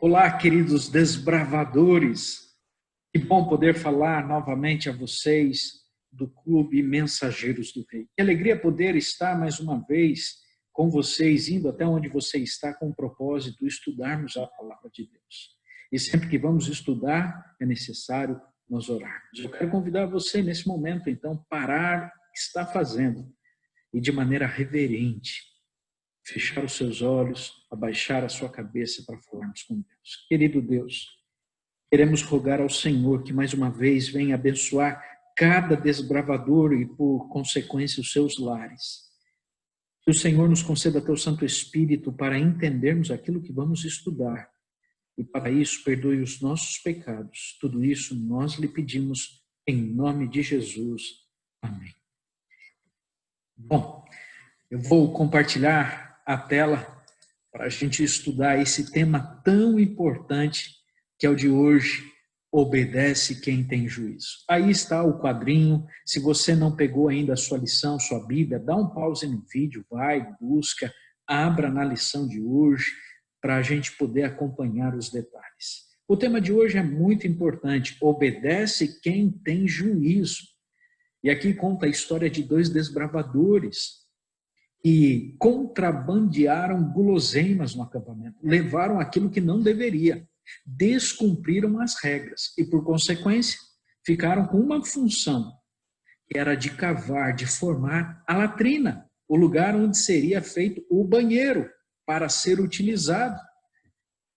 Olá, queridos desbravadores. Que bom poder falar novamente a vocês do Clube Mensageiros do Rei. Que alegria poder estar mais uma vez com vocês, indo até onde você está com o propósito de estudarmos a palavra de Deus. E sempre que vamos estudar, é necessário nós orarmos. Eu quero convidar você nesse momento, então, parar o que está fazendo e de maneira reverente, fechar os seus olhos, abaixar a sua cabeça para falarmos com Deus. Querido Deus, queremos rogar ao Senhor que mais uma vez venha abençoar cada desbravador e, por consequência, os seus lares. Que o Senhor nos conceda teu Santo Espírito para entendermos aquilo que vamos estudar. E para isso, perdoe os nossos pecados. Tudo isso nós lhe pedimos em nome de Jesus. Amém. Bom, eu vou compartilhar a tela para a gente estudar esse tema tão importante que é o de hoje: obedece quem tem juízo. Aí está o quadrinho. Se você não pegou ainda a sua lição, sua Bíblia, dá um pause no vídeo, vai, busca, abra na lição de hoje para a gente poder acompanhar os detalhes. O tema de hoje é muito importante: obedece quem tem juízo. E aqui conta a história de dois desbravadores que contrabandearam guloseimas no acampamento, levaram aquilo que não deveria, descumpriram as regras e, por consequência, ficaram com uma função, que era de cavar, de formar a latrina, o lugar onde seria feito o banheiro para ser utilizado.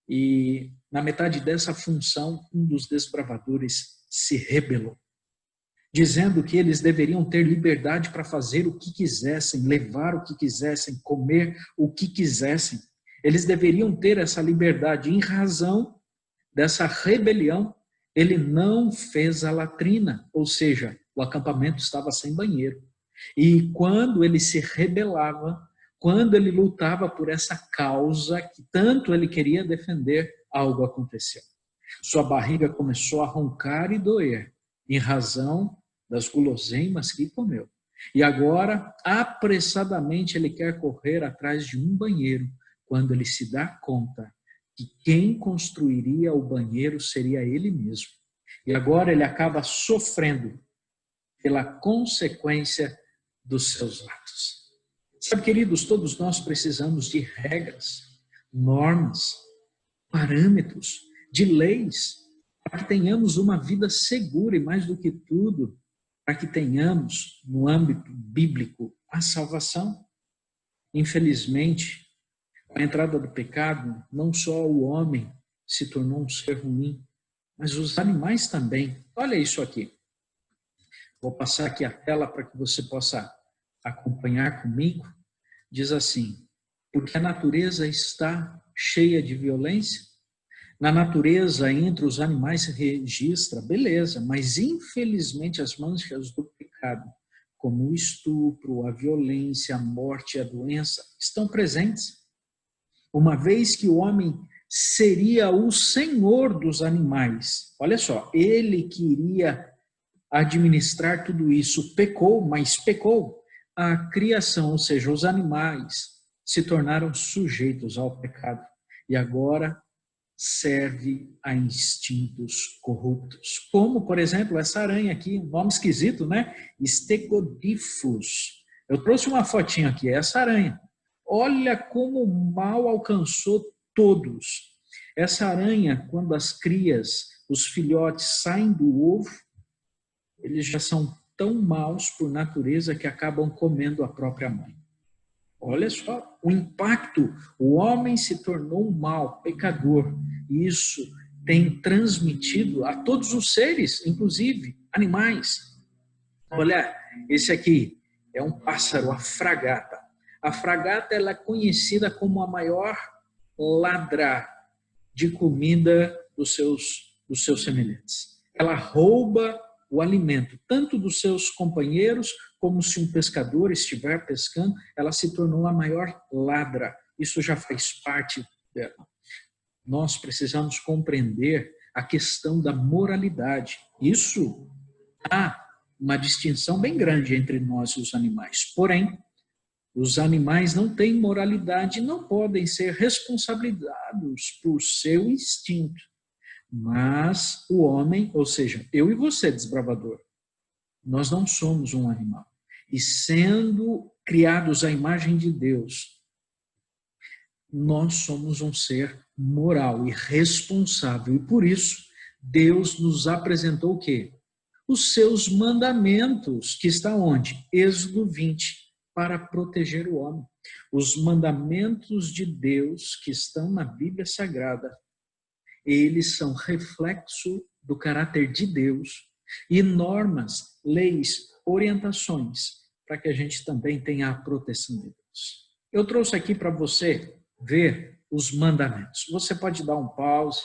E na metade dessa função, um dos desbravadores se rebelou, dizendo que eles deveriam ter liberdade para fazer o que quisessem, levar o que quisessem, comer o que quisessem. Eles deveriam ter essa liberdade. Em razão dessa rebelião, ele não fez a latrina, ou seja, o acampamento estava sem banheiro. E quando ele se rebelava, quando ele lutava por essa causa que tanto ele queria defender, algo aconteceu. Sua barriga começou a roncar e doer, em razão das guloseimas que comeu. E agora, apressadamente, ele quer correr atrás de um banheiro, quando ele se dá conta que quem construiria o banheiro seria ele mesmo. E agora ele acaba sofrendo pela consequência dos seus atos. Sabe, queridos, todos nós precisamos de regras, normas, parâmetros, de leis, para que tenhamos uma vida segura e, mais do que tudo, para que tenhamos, no âmbito bíblico, a salvação. Infelizmente, com a entrada do pecado, não só o homem se tornou um ser ruim, mas os animais também. Olha isso aqui. Vou passar aqui a tela para que você possa acompanhar comigo. Diz assim: porque a natureza está cheia de violência. Na natureza, entre os animais se registra, beleza, mas infelizmente as manchas do pecado, como o estupro, a violência, a morte e a doença, estão presentes. Uma vez que o homem seria o senhor dos animais, olha só, ele queria administrar tudo isso, pecou, mas pecou. A criação, ou seja, os animais, se tornaram sujeitos ao pecado e agora serve a instintos corruptos. Como, por exemplo, essa aranha aqui, um nome esquisito, né? Stegodifus. Eu trouxe uma fotinha aqui, essa aranha. Olha como o mal alcançou todos. Essa aranha, quando as crias, os filhotes saem do ovo, eles já são tão maus por natureza que acabam comendo a própria mãe. Olha só o impacto. O homem se tornou mal, pecador. E isso tem transmitido a todos os seres, inclusive animais. Olha, esse aqui é um pássaro, a fragata. A fragata, ela é conhecida como a maior ladra de comida dos seus semelhantes. Ela rouba o alimento, tanto dos seus companheiros, como se um pescador estiver pescando, ela se tornou a maior ladra. Isso já faz parte dela. Nós precisamos compreender a questão da moralidade. Isso há uma distinção bem grande entre nós e os animais. Porém, Os animais não têm moralidade, não podem ser responsabilizados por seu instinto. Mas o homem, ou seja, eu e você, desbravador, nós não somos um animal. E sendo criados à imagem de Deus, nós somos um ser moral e responsável. E por isso, Deus nos apresentou o quê? Os seus mandamentos, que está onde? Êxodo 20, para proteger o homem. Os mandamentos de Deus que estão na Bíblia Sagrada, eles são reflexo do caráter de Deus e normas, leis, orientações, para que a gente também tenha a proteção de Deus. Eu trouxe aqui para você ver os mandamentos. Você pode dar um pause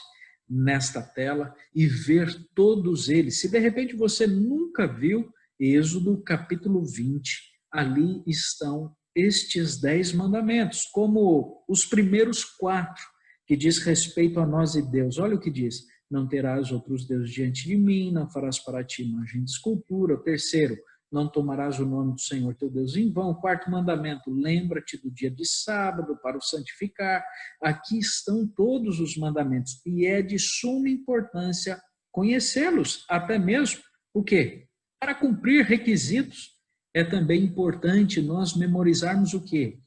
nesta tela e ver todos eles. Se de repente você nunca viu Êxodo capítulo 20, ali estão estes 10 mandamentos, como os primeiros 4, que diz respeito a nós e Deus. Olha o que diz: não terás outros deuses diante de mim, não farás para ti imagem de escultura. O terceiro, não tomarás o nome do Senhor teu Deus em vão. O quarto mandamento, lembra-te do dia de sábado para o santificar. Aqui estão todos os mandamentos e é de suma importância conhecê-los, até mesmo o quê? Para cumprir requisitos. É também importante nós memorizarmos o quê?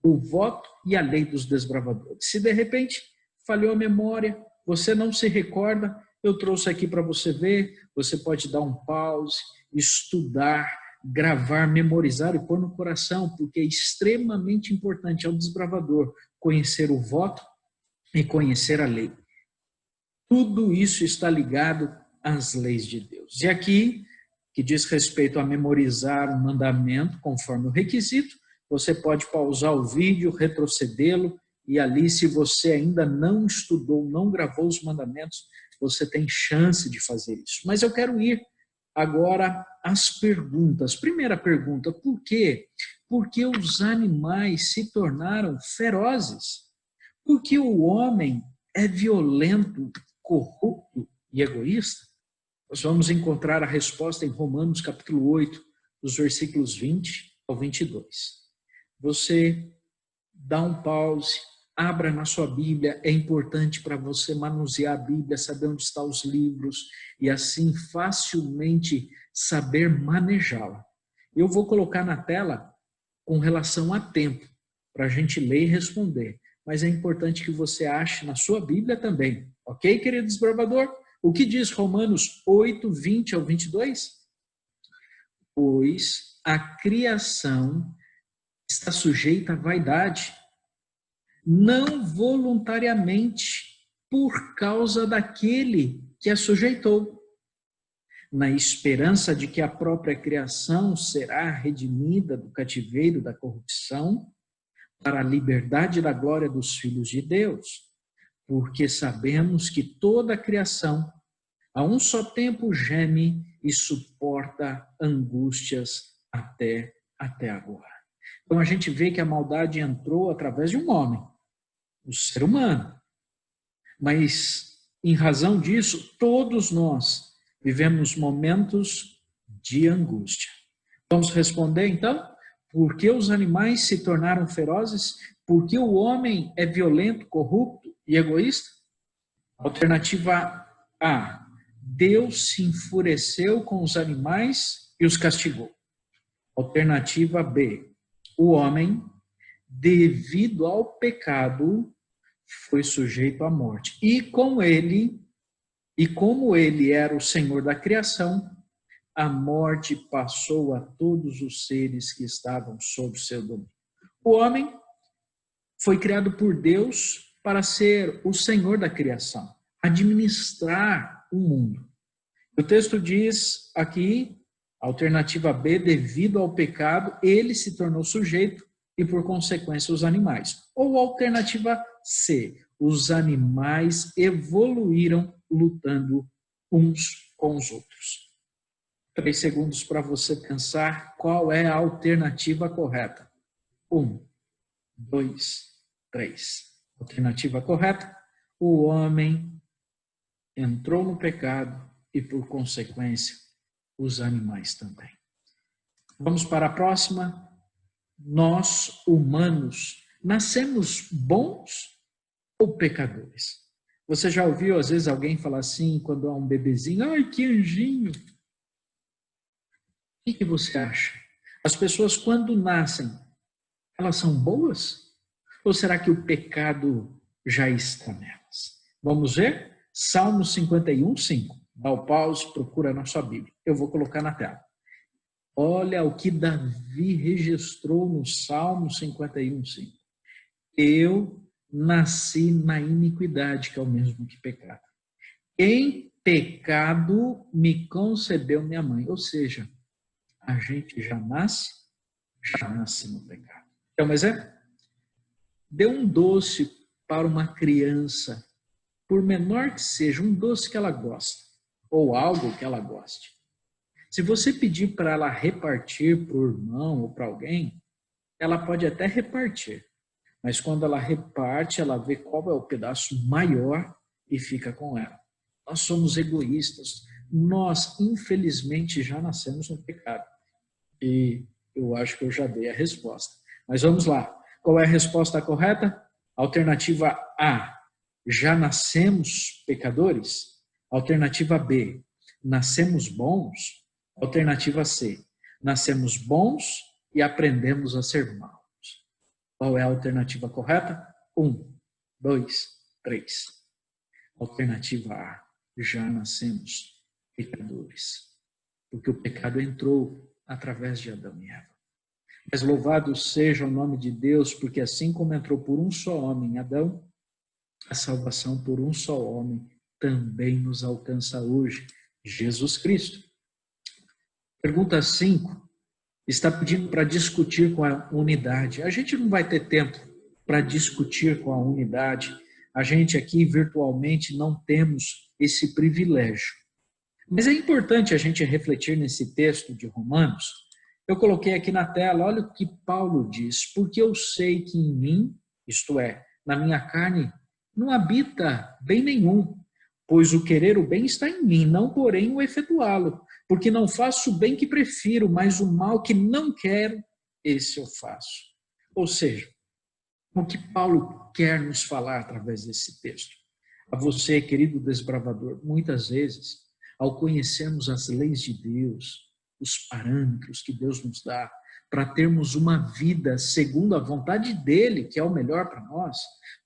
O voto e a lei dos desbravadores. Se de repente falhou a memória, você não se recorda, eu trouxe aqui para você ver, você pode dar um pause, estudar, gravar, memorizar e pôr no coração, porque é extremamente importante ao desbravador conhecer o voto e conhecer a lei. Tudo isso está ligado às leis de Deus. E aqui, que diz respeito a memorizar um mandamento conforme o requisito, você pode pausar o vídeo, retrocedê-lo, e ali, se você ainda não estudou, não gravou os mandamentos, você tem chance de fazer isso. Mas eu quero ir agora às perguntas. Primeira pergunta, por quê? Porque os animais se tornaram ferozes. Porque o homem é violento, corrupto e egoísta? Nós vamos encontrar a resposta em Romanos capítulo 8, dos versículos 20 ao 22. Você dá um pause, abra na sua Bíblia, é importante para você manusear a Bíblia, saber onde estão os livros e assim facilmente saber manejá-la. Eu vou colocar na tela com relação a tempo, para a gente ler e responder, mas é importante que você ache na sua Bíblia também, ok, querido desbravador? O que diz Romanos 8, 20 ao 22? Pois a criação está sujeita à vaidade, não voluntariamente, por causa daquele que a sujeitou, na esperança de que a própria criação será redimida do cativeiro da corrupção para a liberdade da glória dos filhos de Deus, porque sabemos que toda a criação a um só tempo geme e suporta angústias até agora. Então a gente vê que a maldade entrou através de um homem, o ser humano. Mas, em razão disso, todos nós vivemos momentos de angústia. Vamos responder, então? Por que os animais se tornaram ferozes? Por que o homem é violento, corrupto e egoísta? Alternativa A. Deus se enfureceu com os animais e os castigou. Alternativa B. O homem, devido ao pecado, foi sujeito à morte. E como ele era o Senhor da criação, a morte passou a todos os seres que estavam sob seu domínio. O homem foi criado por Deus para ser o Senhor da criação, administrar o mundo. O texto diz aqui, alternativa B, devido ao pecado, ele se tornou sujeito e, por consequência, os animais. Ou alternativa C, os animais evoluíram lutando uns com os outros. 3 segundos para você pensar qual é a alternativa correta. 1, 2, 3. Alternativa correta, o homem entrou no pecado e, por consequência, os animais também. Vamos para a próxima. nós, humanos, nascemos bons ou pecadores? Você já ouviu, às vezes, alguém falar assim, quando há um bebezinho, ai, que anjinho. O que você acha? As pessoas, quando nascem, elas são boas? Ou será que o pecado já está nelas? Vamos ver? Salmo 51, 5. Dá o pause, procura na sua Bíblia. Eu vou colocar na tela. Olha o que Davi registrou no Salmo 51, 5. Eu nasci na iniquidade, que é o mesmo que pecado. Em pecado me concebeu minha mãe. Ou seja, a gente já nasce no pecado. Quer um exemplo? Dê um doce para uma criança, por menor que seja, um doce que ela gosta, ou algo que ela goste. Se você pedir para ela repartir para o irmão ou para alguém, ela pode até repartir. Mas quando ela reparte, ela vê qual é o pedaço maior e fica com ela. Nós somos egoístas. Nós, infelizmente, já nascemos no pecado. E eu acho que eu já dei a resposta. Mas vamos lá. Qual é a resposta correta? Alternativa A. Já nascemos pecadores? Alternativa B. Nascemos bons? Alternativa C. Nascemos bons e aprendemos a ser maus. Qual é a alternativa correta? 1, 2, 3. Alternativa A. Já nascemos pecadores. Porque o pecado entrou através de Adão e Eva. Mas louvado seja o nome de Deus, porque assim como entrou por um só homem, Adão, a salvação por um só homem também nos alcança hoje, Jesus Cristo. Pergunta 5. Está pedindo para discutir com a unidade. A gente não vai ter tempo para discutir com a unidade. A gente aqui virtualmente não temos esse privilégio. Mas é importante a gente refletir nesse texto de Romanos. Eu coloquei aqui na tela, olha o que Paulo diz. Porque eu sei que em mim, isto é, na minha carne, não habita bem nenhum. Pois o querer o bem está em mim, não porém o efetuá-lo. Porque não faço o bem que prefiro, mas o mal que não quero, esse eu faço. Ou seja, o que Paulo quer nos falar através desse texto? A você, querido desbravador, muitas vezes, ao conhecermos as leis de Deus, os parâmetros que Deus nos dá, para termos uma vida segundo a vontade dele, que é o melhor para nós,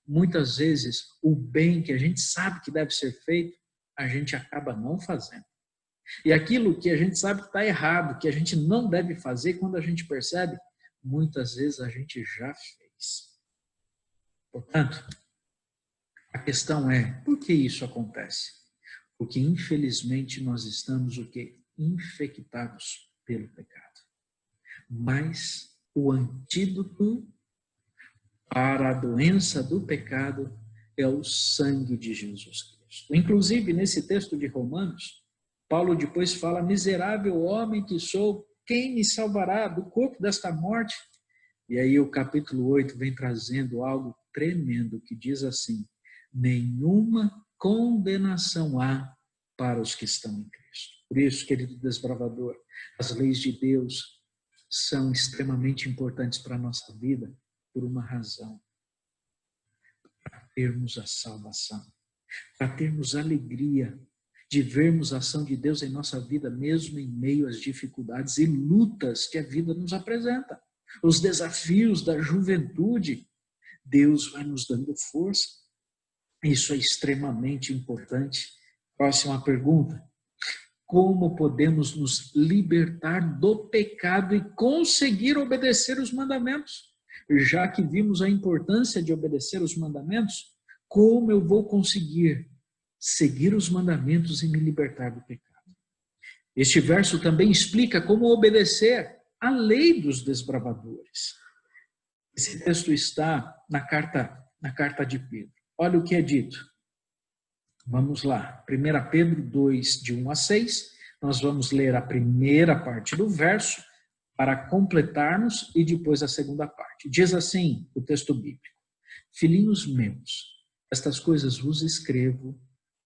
muitas vezes o bem que a gente sabe que deve ser feito, a gente acaba não fazendo. E aquilo que a gente sabe que está errado, que a gente não deve fazer, quando a gente percebe, muitas vezes a gente já fez. Portanto, a questão é, por que isso acontece? Porque, infelizmente, nós estamos o quê? Infectados pelo pecado. Mas o antídoto para a doença do pecado é o sangue de Jesus Cristo. Inclusive, nesse texto de Romanos, Paulo depois fala, miserável homem que sou, quem me salvará do corpo desta morte? E aí o capítulo 8 vem trazendo algo tremendo, que diz assim, nenhuma condenação há para os que estão em Cristo. Por isso, querido desbravador, as leis de Deus são extremamente importantes para a nossa vida, por uma razão, para termos a salvação, para termos alegria, de vermos a ação de Deus em nossa vida, mesmo em meio às dificuldades e lutas que a vida nos apresenta. Os desafios da juventude, Deus vai nos dando força. Isso é extremamente importante. Próxima pergunta. Como podemos nos libertar do pecado e conseguir obedecer os mandamentos? Já que vimos a importância de obedecer os mandamentos, como eu vou conseguir seguir os mandamentos e me libertar do pecado? Este verso também explica como obedecer à lei dos desbravadores. Esse texto está na carta de Pedro. Olha o que é dito. Vamos lá. 1 Pedro 2, de 1 a 6. Nós vamos ler a primeira parte do verso para completarmos e depois a segunda parte. Diz assim o texto bíblico. Filhinhos meus, estas coisas vos escrevo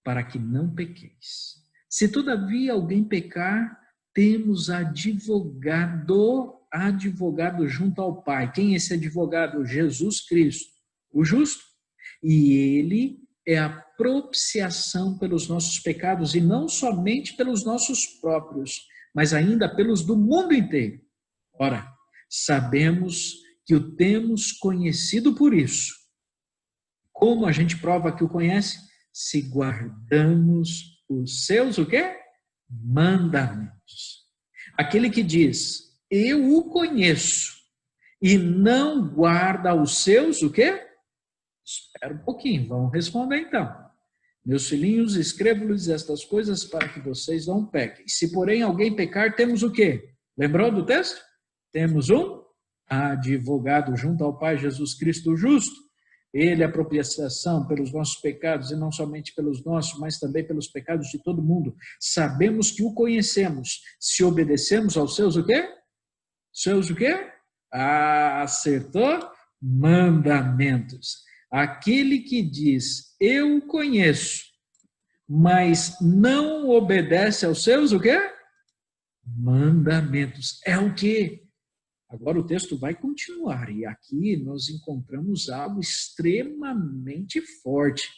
para que não pequeis. Se todavia alguém pecar, temos advogado advogado junto ao Pai. Quem é esse advogado? Jesus Cristo, o justo. E ele é a propiciação pelos nossos pecados, e não somente pelos nossos próprios, mas ainda pelos do mundo inteiro. Ora, sabemos que o temos conhecido por isso. Como a gente prova que o conhece? Se guardamos os seus, o quê? Mandamentos. Aquele que diz, eu o conheço, e não guarda os seus, o quê? Espera um pouquinho, vamos responder então. Meus filhinhos, escrevo-lhes estas coisas para que vocês não pequem. Se, porém, alguém pecar, temos o quê? Lembrou do texto? Temos um advogado junto ao Pai, Jesus Cristo o justo. Ele é a propiciação pelos nossos pecados, e não somente pelos nossos, mas também pelos pecados de todo mundo. Sabemos que o conhecemos, se obedecemos aos seus o quê? Seus o quê? Acertou? Mandamentos. Aquele que diz, eu conheço, mas não obedece aos seus o quê? Mandamentos. É o quê? Agora o texto vai continuar, e aqui nós encontramos algo extremamente forte.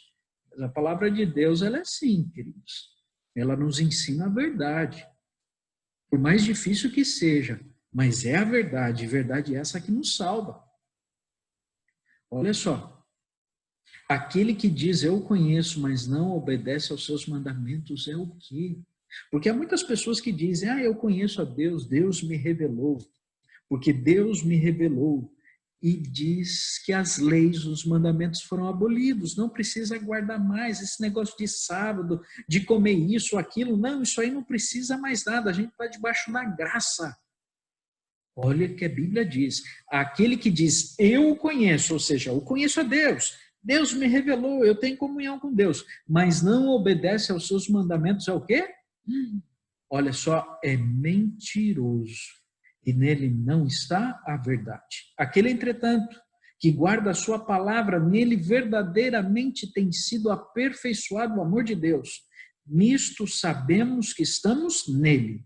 Mas a palavra de Deus, ela é assim, queridos. Ela nos ensina a verdade. Por mais difícil que seja, mas é a verdade, e verdade essa que nos salva. Olha só. Aquele que diz, eu conheço, mas não obedece aos seus mandamentos, é o quê? Porque há muitas pessoas que dizem, eu conheço a Deus, Deus me revelou. Porque Deus me revelou e diz que as leis, os mandamentos foram abolidos, não precisa guardar mais esse negócio de sábado, de comer isso, aquilo, não, isso aí não precisa mais nada, a gente está debaixo da graça. Olha o que a Bíblia diz, aquele que diz, eu o conheço, ou seja, eu conheço a Deus, Deus me revelou, eu tenho comunhão com Deus, mas não obedece aos seus mandamentos, é o quê? Olha só, é mentiroso. E nele não está a verdade. Aquele, entretanto, que guarda a sua palavra, nele verdadeiramente tem sido aperfeiçoado o amor de Deus. Nisto sabemos que estamos nele.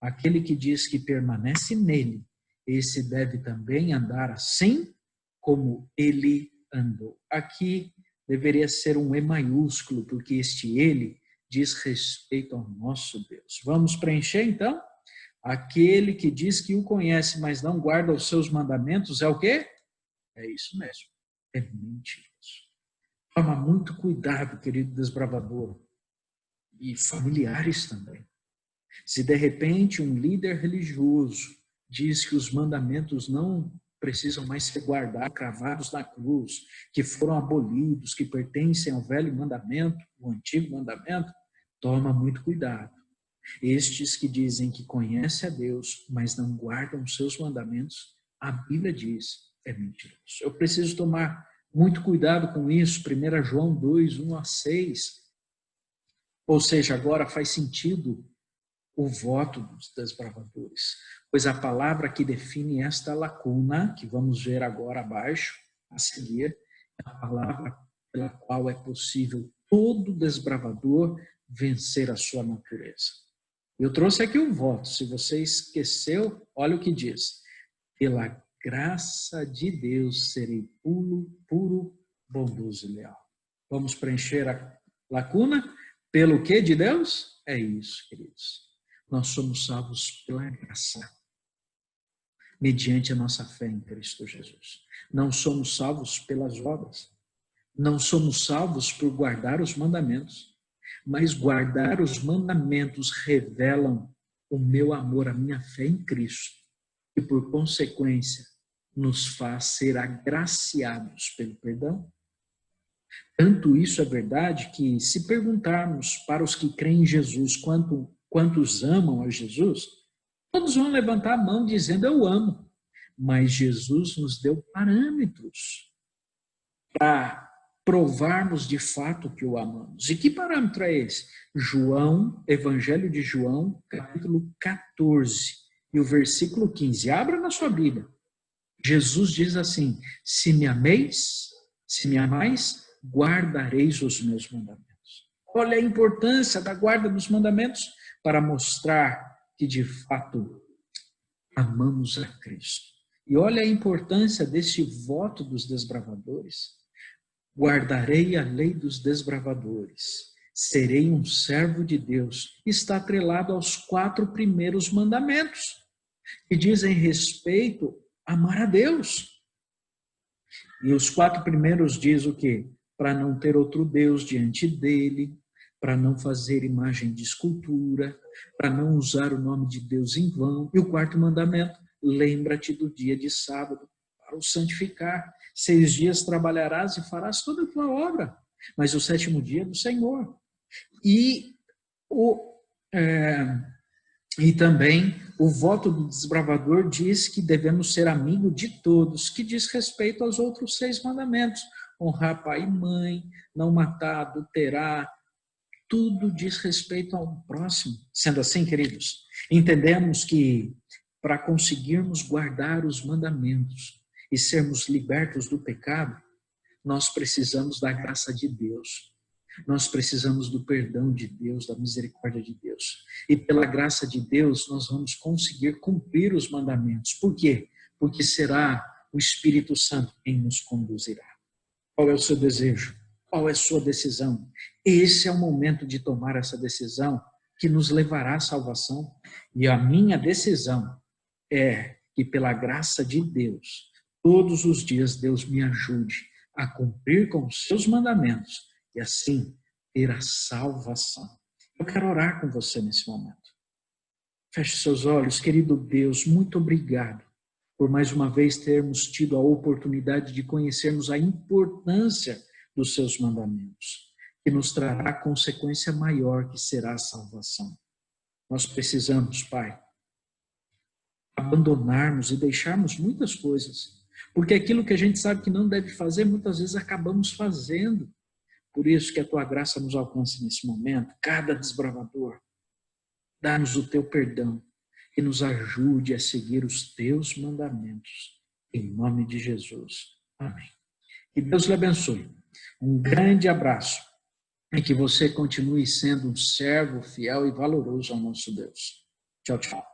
Aquele que diz que permanece nele, esse deve também andar assim como ele andou. Aqui deveria ser um E maiúsculo, porque este ele diz respeito ao nosso Deus. Vamos preencher então? Aquele que diz que o conhece, mas não guarda os seus mandamentos, é o quê? É isso mesmo, é mentiroso. Toma muito cuidado, querido desbravador, e familiares também. Se de repente um líder religioso diz que os mandamentos não precisam mais ser guardados, cravados na cruz, que foram abolidos, que pertencem ao velho mandamento, o antigo mandamento, toma muito cuidado. Estes que dizem que conhecem a Deus, mas não guardam os seus mandamentos, a Bíblia diz, é mentiroso. Eu preciso tomar muito cuidado com isso, 1 João 2, 1 a 6. Ou seja, agora faz sentido o voto dos desbravadores, pois a palavra que define esta lacuna, que vamos ver agora abaixo, a seguir, é a palavra pela qual é possível todo desbravador vencer a sua natureza. Eu trouxe aqui um voto, se você esqueceu, olha o que diz. Pela graça de Deus serei puro, bondoso e leal. Vamos preencher a lacuna? Pelo que de Deus? É isso, queridos. Nós somos salvos pela graça, mediante a nossa fé em Cristo Jesus. Não somos salvos pelas obras. Não somos salvos por guardar os mandamentos. Mas guardar os mandamentos revelam o meu amor, a minha fé em Cristo. E, por consequência, nos faz ser agraciados pelo perdão. Tanto isso é verdade que, se perguntarmos para os que creem em Jesus quantos amam a Jesus, todos vão levantar a mão dizendo, eu amo. Mas Jesus nos deu parâmetros para provarmos de fato que o amamos. E que parâmetro é esse? Evangelho de João, capítulo 14, e o versículo 15. Abra na sua Bíblia. Jesus diz assim, se me amais, guardareis os meus mandamentos. Olha a importância da guarda dos mandamentos para mostrar que, de fato, amamos a Cristo. E olha a importância deste voto dos desbravadores. Guardarei a lei dos desbravadores, serei um servo de Deus. Está atrelado aos 4 primeiros mandamentos, que dizem respeito a amar a Deus. E os 4 primeiros diz o quê? Para não ter outro Deus diante dele, para não fazer imagem de escultura, para não usar o nome de Deus em vão. E o 4º mandamento, lembra-te do dia de sábado para o santificar. 6 dias trabalharás e farás toda a tua obra, mas o 7º dia é do Senhor. E também o voto do desbravador diz que devemos ser amigo de todos, que diz respeito aos outros 6 mandamentos. Honrar pai e mãe, não matar, adulterar, tudo diz respeito ao próximo. Sendo assim, queridos, entendemos que para conseguirmos guardar os mandamentos e sermos libertos do pecado, nós precisamos da graça de Deus. Nós precisamos do perdão de Deus, da misericórdia de Deus. E pela graça de Deus, nós vamos conseguir cumprir os mandamentos. Por quê? Porque será o Espírito Santo quem nos conduzirá. Qual é o seu desejo? Qual é a sua decisão? Esse é o momento de tomar essa decisão que nos levará à salvação. E a minha decisão é que, pela graça de Deus, todos os dias Deus me ajude a cumprir com os seus mandamentos e assim ter a salvação. Eu quero orar com você nesse momento. Feche seus olhos. Querido Deus, muito obrigado por mais uma vez termos tido a oportunidade de conhecermos a importância dos seus mandamentos, que nos trará a consequência maior que será a salvação. Nós precisamos, Pai, abandonarmos e deixarmos muitas coisas, porque aquilo que a gente sabe que não deve fazer, muitas vezes acabamos fazendo. Por isso que a tua graça nos alcance nesse momento, cada desbravador. Dá-nos o teu perdão e nos ajude a seguir os teus mandamentos. Em nome de Jesus. Amém. Que Deus lhe abençoe. Um grande abraço e que você continue sendo um servo fiel e valoroso ao nosso Deus. Tchau, tchau.